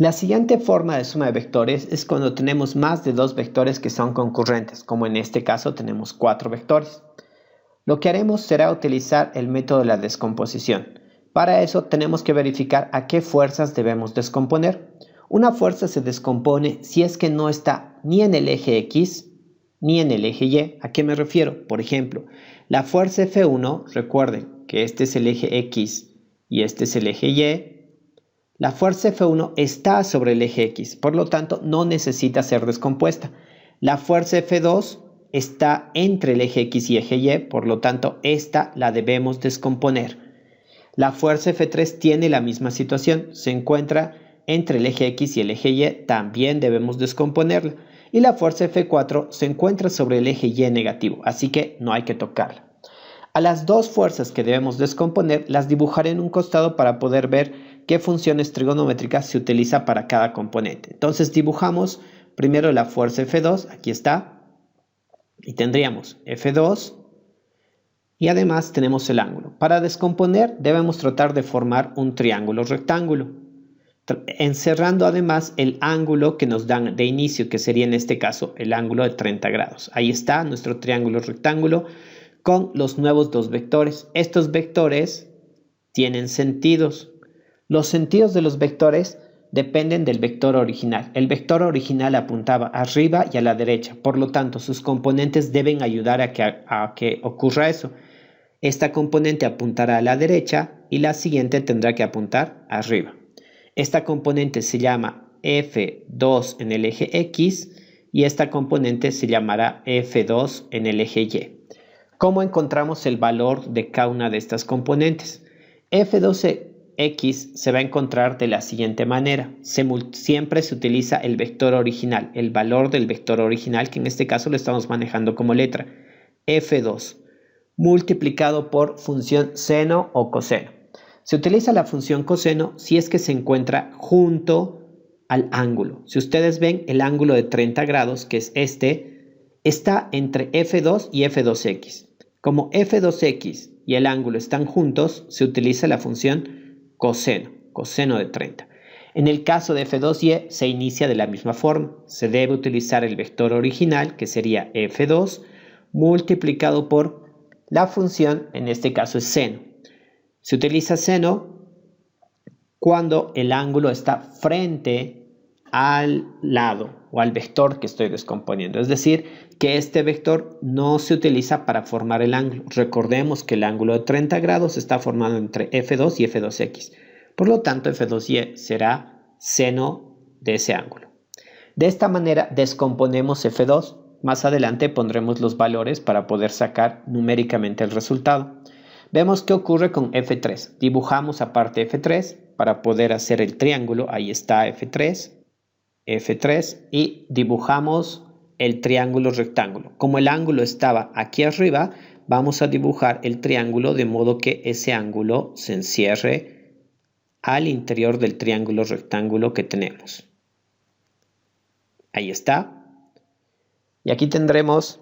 La siguiente forma de suma de vectores es cuando tenemos más de dos vectores que son concurrentes, como en este caso tenemos 4 vectores. Lo que haremos será utilizar el método de la descomposición. Para eso tenemos que verificar a qué fuerzas debemos descomponer. Una fuerza se descompone si es que no está ni en el eje X ni en el eje Y. ¿A qué me refiero? Por ejemplo, la fuerza F1, recuerden que este es el eje X y este es el eje Y. La fuerza F1 está sobre el eje X, por lo tanto no necesita ser descompuesta. La fuerza F2 está entre el eje X y eje Y, por lo tanto esta la debemos descomponer. La fuerza F3 tiene la misma situación, se encuentra entre el eje X y el eje Y, también debemos descomponerla. Y la fuerza F4 se encuentra sobre el eje Y negativo, así que no hay que tocarla. A las dos fuerzas que debemos descomponer las dibujaré en un costado para poder ver qué funciones trigonométricas se utiliza para cada componente. Entonces dibujamos primero la fuerza F2, aquí está, y tendríamos F2 y además tenemos el ángulo. Para descomponer debemos tratar de formar un triángulo rectángulo, encerrando además el ángulo que nos dan de inicio, que sería en este caso el ángulo de 30 grados. Ahí está nuestro triángulo rectángulo con los nuevos dos vectores. Estos vectores tienen sentidos. Los sentidos de los vectores dependen del vector original. El vector original apuntaba arriba y a la derecha, por lo tanto sus componentes deben ayudar a que ocurra eso. Esta componente apuntará a la derecha y la siguiente tendrá que apuntar arriba. Esta componente se llama F2 en el eje X y esta componente se llamará F2 en el eje Y. ¿Cómo encontramos el valor de cada una de estas componentes? F2X se va a encontrar de la siguiente manera. Siempre se utiliza el vector original, el valor del vector original, que en este caso lo estamos manejando como letra. F2 multiplicado por función seno o coseno. Se utiliza la función coseno si es que se encuentra junto al ángulo. Si ustedes ven el ángulo de 30 grados, que es este, está entre F2 y F2X. Como F2X y el ángulo están juntos, se utiliza la función coseno de 30. En el caso de F2Y se inicia de la misma forma. Se debe utilizar el vector original, que sería F2, multiplicado por la función, en este caso es seno. Se utiliza seno cuando el ángulo está frente al lado o al vector que estoy descomponiendo. Es decir, que este vector no se utiliza para formar el ángulo. Recordemos que el ángulo de 30 grados está formado entre F2 y F2X. Por lo tanto, F2Y será seno de ese ángulo. De esta manera descomponemos F2. Más adelante pondremos los valores para poder sacar numéricamente el resultado. Vemos qué ocurre con F3. Dibujamos aparte F3 para poder hacer el triángulo. Ahí está F3 y dibujamos el triángulo rectángulo. Como el ángulo estaba aquí arriba, vamos a dibujar el triángulo de modo que ese ángulo se encierre al interior del triángulo rectángulo que tenemos. Ahí está. Y aquí tendremos,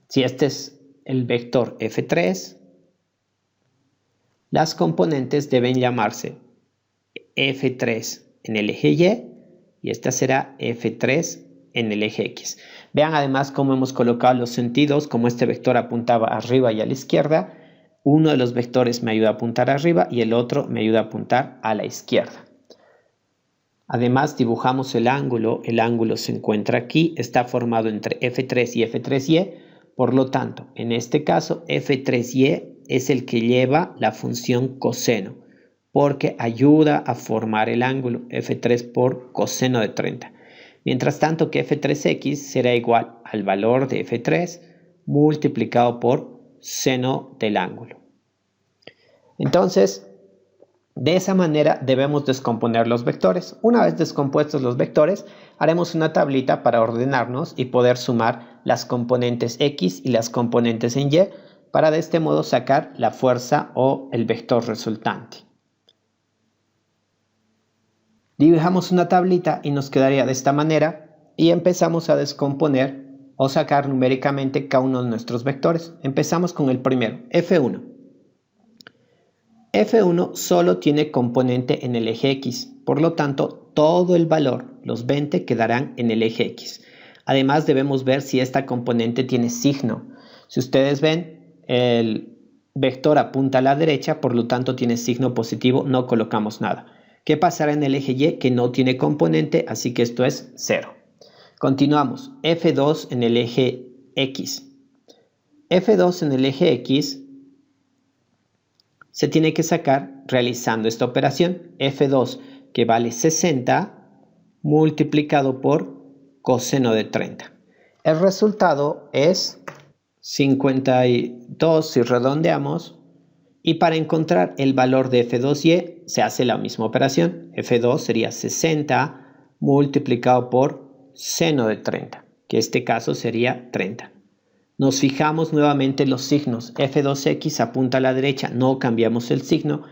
si este es el vector F3, las componentes deben llamarse F3 en el eje Y esta será F3 en el eje X. Vean además cómo hemos colocado los sentidos, como este vector apuntaba arriba y a la izquierda. Uno de los vectores me ayuda a apuntar arriba y el otro me ayuda a apuntar a la izquierda. Además dibujamos el ángulo se encuentra aquí, está formado entre F3 y F3Y, por lo tanto, en este caso F3Y es el que lleva la función coseno, porque ayuda a formar el ángulo, F3 por coseno de 30. Mientras tanto que F3X será igual al valor de F3 multiplicado por seno del ángulo. Entonces, de esa manera debemos descomponer los vectores. Una vez descompuestos los vectores, haremos una tablita para ordenarnos y poder sumar las componentes X y las componentes en Y para de este modo sacar la fuerza o el vector resultante. Dibujamos una tablita y nos quedaría de esta manera y empezamos a descomponer o sacar numéricamente cada uno de nuestros vectores. Empezamos con el primero, F1. F1 solo tiene componente en el eje X, por lo tanto todo el valor, los 20, quedarán en el eje X. Además debemos ver si esta componente tiene signo. Si ustedes ven, el vector apunta a la derecha, por lo tanto tiene signo positivo, no colocamos nada. ¿Qué pasará en el eje Y? Que no tiene componente, así que esto es 0. Continuamos, F2 en el eje X. F2 en el eje X se tiene que sacar realizando esta operación. F2 que vale 60 multiplicado por coseno de 30. El resultado es 52 si redondeamos. Y para encontrar el valor de F2y se hace la misma operación. F2 sería 60 multiplicado por seno de 30, que en este caso sería 30. Nos fijamos nuevamente en los signos. F2x apunta a la derecha, no cambiamos el signo.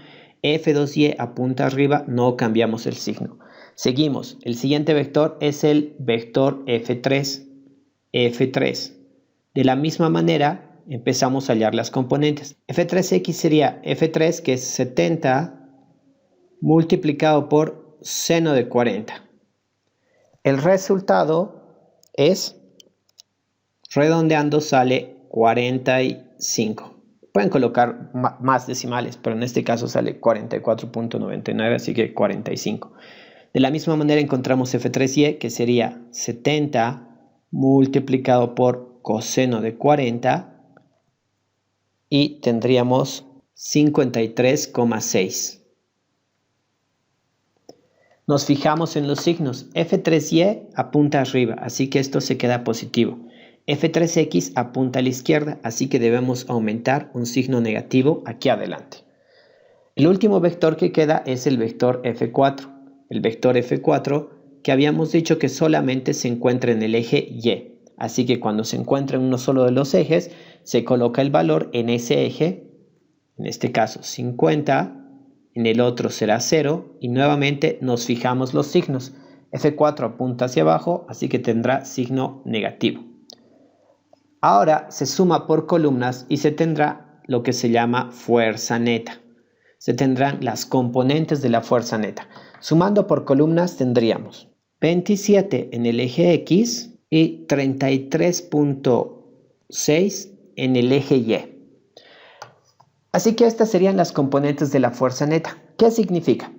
F2y apunta arriba, no cambiamos el signo. Seguimos. El siguiente vector es el vector F3. F3. De la misma manera, empezamos a hallar las componentes. F3x sería F3, que es 70 multiplicado por seno de 40. El resultado es, redondeando, sale 45. Pueden colocar más decimales, pero en este caso sale 44.99, así que 45. De la misma manera encontramos F3y, que sería 70 multiplicado por coseno de 40 y tendríamos 53,6. Nos fijamos en los signos. F3y apunta arriba, así que esto se queda positivo. F3x apunta a la izquierda, así que debemos aumentar un signo negativo aquí adelante. El último vector que queda es el vector F4. El vector F4 que habíamos dicho que solamente se encuentra en el eje Y. Así que cuando se encuentra en uno solo de los ejes, se coloca el valor en ese eje, en este caso 50, en el otro será 0 y nuevamente nos fijamos los signos. F4 apunta hacia abajo, así que tendrá signo negativo. Ahora se suma por columnas y se tendrá lo que se llama fuerza neta. Se tendrán las componentes de la fuerza neta. Sumando por columnas tendríamos 27 en el eje X y 33.6 en el eje Y. Así que estas serían las componentes de la fuerza neta. ¿Qué significa?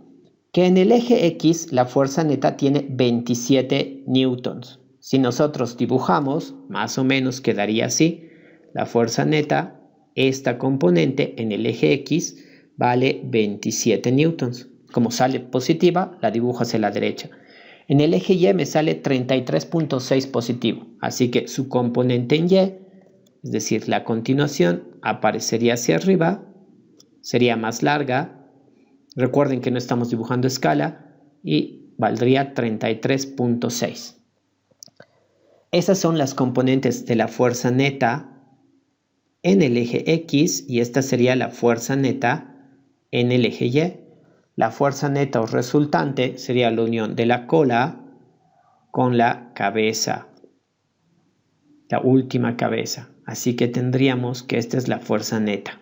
Que en el eje X la fuerza neta tiene 27 newtons. Si nosotros dibujamos, más o menos quedaría así. La fuerza neta, esta componente en el eje X vale 27 newtons. Como sale positiva, la dibujo hacia la derecha. En el eje Y me sale 33.6 positivo. Así que su componente en Y, es decir, la continuación, aparecería hacia arriba, sería más larga. Recuerden que no estamos dibujando escala y valdría 33.6. Esas son las componentes de la fuerza neta en el eje X y esta sería la fuerza neta en el eje Y. La fuerza neta o resultante sería la unión de la cola con la cabeza, la última cabeza. Así que tendríamos que esta es la fuerza neta.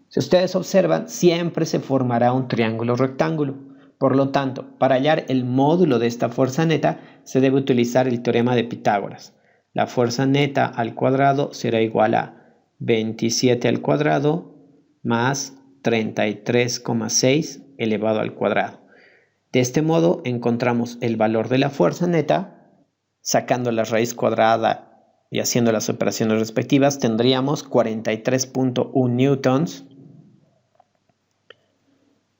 Si ustedes observan, siempre se formará un triángulo rectángulo. Por lo tanto, para hallar el módulo de esta fuerza neta, se debe utilizar el teorema de Pitágoras. La fuerza neta al cuadrado será igual a 27 al cuadrado más 33,6 elevado al cuadrado. De este modo encontramos el valor de la fuerza neta, sacando la raíz cuadrada y haciendo las operaciones respectivas, tendríamos 43.1 newtons.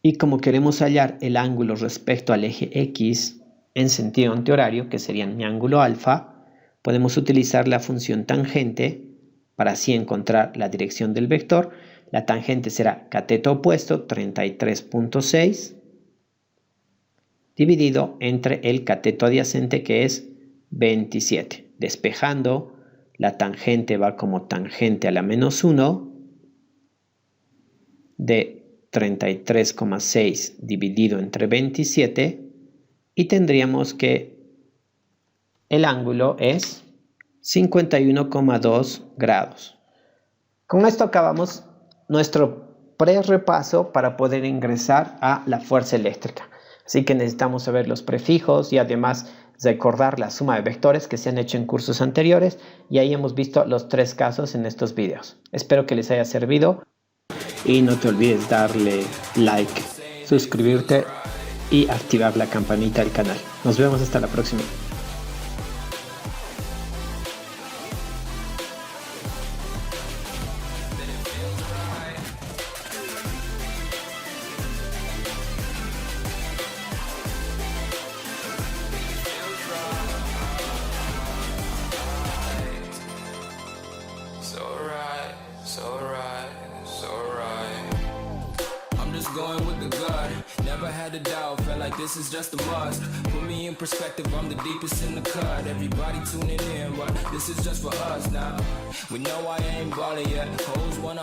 Y como queremos hallar el ángulo respecto al eje X en sentido antihorario, que sería mi ángulo alfa, podemos utilizar la función tangente para así encontrar la dirección del vector. La tangente será cateto opuesto 33.6 dividido entre el cateto adyacente, que es 27. Despejando, la tangente va como tangente a la menos 1 de 33,6 dividido entre 27 y tendríamos que el ángulo es 51,2 grados. Con esto acabamos nuestro pre-repaso para poder ingresar a la fuerza eléctrica. Así que necesitamos saber los prefijos y además recordar la suma de vectores que se han hecho en cursos anteriores, y ahí hemos visto los 3 casos en estos videos. Espero que les haya servido y no te olvides darle like, suscribirte y activar la campanita del canal. Nos vemos hasta la próxima. Going with the gut, never had a doubt, felt like this is just a must. Put me in perspective, I'm the deepest in the cut. Everybody tuning in, but this is just for us now. We know I ain't ballin' yet, hoes wanna